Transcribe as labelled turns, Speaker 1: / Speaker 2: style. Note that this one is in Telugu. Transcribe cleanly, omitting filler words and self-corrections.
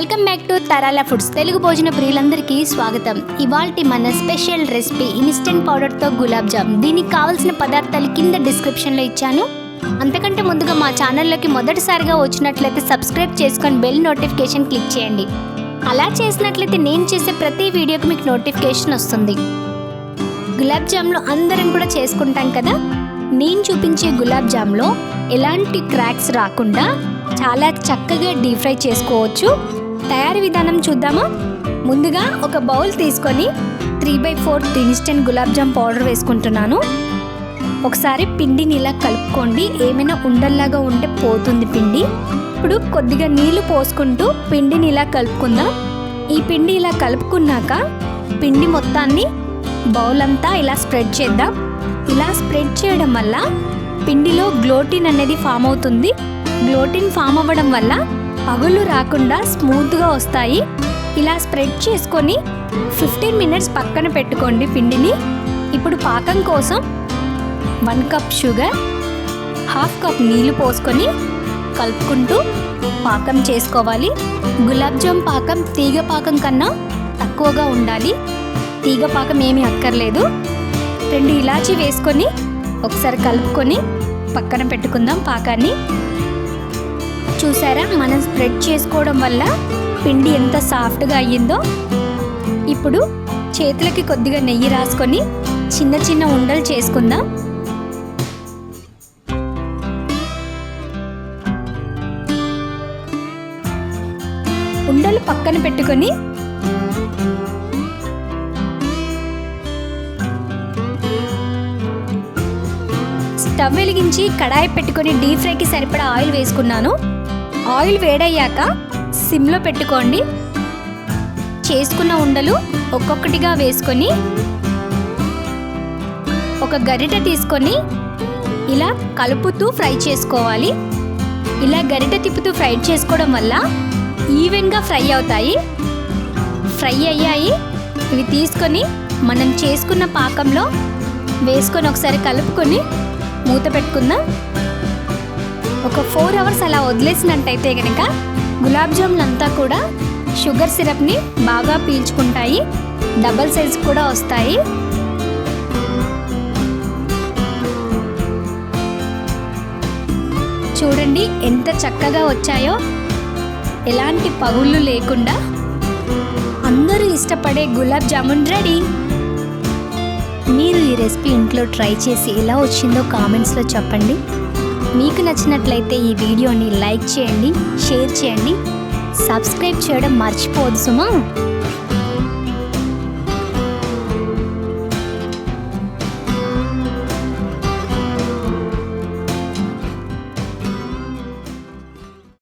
Speaker 1: Welcome back to Tarala foods. Telugu భోజన ప్రియులందరికీ స్వాగతం. ఇవాల్టి మన స్పెషల్ రెసిపీ ఇన్స్టెంట్ పౌడర్తో గులాబ్ జామ్. దీనికి కావాల్సిన పదార్థాలు కింద డిస్క్రిప్షన్లో ఇచ్చాను. అంతకంటే ముందుగా మా ఛానల్లోకి మొదటిసారిగా వచ్చినట్లయితే సబ్స్క్రైబ్ చేసుకొని బెల్ నోటిఫికేషన్ క్లిక్ చేయండి. అలా చేసినట్లయితే నేను చేసే ప్రతి వీడియోకి మీకు నోటిఫికేషన్ వస్తుంది. గులాబ్ జామ్లో అందరం కూడా చేసుకుంటాం కదా. నేను చూపించే గులాబ్ జామ్లో ఎలాంటి క్రాక్స్ రాకుండా చాలా చక్కగా డీప్ ఫ్రై చేసుకోవచ్చు. తయారీ విధానం చూద్దామా? ముందుగా ఒక బౌల్ తీసుకొని 3/4 ఇన్స్టెంట్ గులాబ్ జామ్ పౌడర్ వేసుకుంటున్నాను. ఒకసారి పిండిని ఇలా కలుపుకోండి. ఏమైనా ఉండల్లాగా ఉంటే పోతుంది పిండి. ఇప్పుడు కొద్దిగా నీళ్లు పోసుకుంటూ పిండిని ఇలా కలుపుకుందాం. ఈ పిండి ఇలా కలుపుకున్నాక పిండి మొత్తాన్ని బౌల్ అంతా ఇలా స్ప్రెడ్ చేద్దాం. ఇలా స్ప్రెడ్ చేయడం వల్ల పిండిలో గ్లోటిన్ అనేది ఫామ్ అవుతుంది. గ్లోటిన్ ఫామ్ అవ్వడం వల్ల పగుళ్ళు రాకుండా స్మూత్గా వస్తాయి. ఇలా స్ప్రెడ్ చేసుకొని 15 మినిట్స్ పక్కన పెట్టుకోండి పిండిని. ఇప్పుడు పాకం కోసం 1 కప్ షుగర్, 1/2 కప్ నీళ్లు పోసుకొని కలుపుకుంటూ పాకం చేసుకోవాలి. గులాబ్ జామ్ పాకం తీగ పాకం కన్నా తక్కువగా ఉండాలి. తీగ పాకం ఏమీ అక్కర్లేదు. 2 ఇలాచీ వేసుకొని ఒకసారి కలుపుకొని పక్కన పెట్టుకుందాం పాకాన్ని. చూసారా, మనం స్ప్రెడ్ చేసుకోవడం వల్ల పిండి ఎంత సాఫ్ట్గా అయ్యిందో. ఇప్పుడు చేతులకి కొద్దిగా నెయ్యి రాసుకొని చిన్న చిన్న ఉండలు చేసుకుందాం. ఉండలు పక్కన పెట్టుకొని స్టవ్ వెలిగించి కడాయి పెట్టుకొని డీప్ ఫ్రైకి సరిపడా ఆయిల్ వేసుకున్నాను. ఆయిల్ వేడయ్యాక సిమ్లో పెట్టుకోండి. చేసుకున్న ఉండలు ఒక్కొక్కటిగా వేసుకొని ఒక గరిటె తీసుకొని ఇలా కలుపుతూ ఫ్రై చేసుకోవాలి. ఇలా గరిటె తిప్పుతూ ఫ్రై చేసుకోవడం వల్ల ఈవెన్గా ఫ్రై అవుతాయి. ఫ్రై అయ్యాయి. ఇవి తీసుకొని మనం చేసుకున్న పాకంలో వేసుకొని ఒకసారి కలుపుకొని మూత పెట్టుకుందాం. ఒక 4 అవర్స్ అలా వదిలేసినట్టయితే కనుక గులాబ్ జాములు అంతా కూడా షుగర్ సిరప్ని బాగా పీల్చుకుంటాయి. డబల్ సైజ్ కూడా వస్తాయి. చూడండి ఎంత చక్కగా వచ్చాయో. ఎలాంటి పగుళ్ళు లేకుండా అందరూ ఇష్టపడే గులాబ్ జామున్ రెడీ. మీరు ఈ రెసిపీ ఇంట్లో ట్రై చేసి ఎలా వచ్చిందో కామెంట్స్లో చెప్పండి. మీకు నచ్చినట్లయితే ఈ వీడియోని లైక్ చేయండి, షేర్ చేయండి, సబ్స్క్రైబ్ చేయడం మర్చిపోవద్దు సుమా.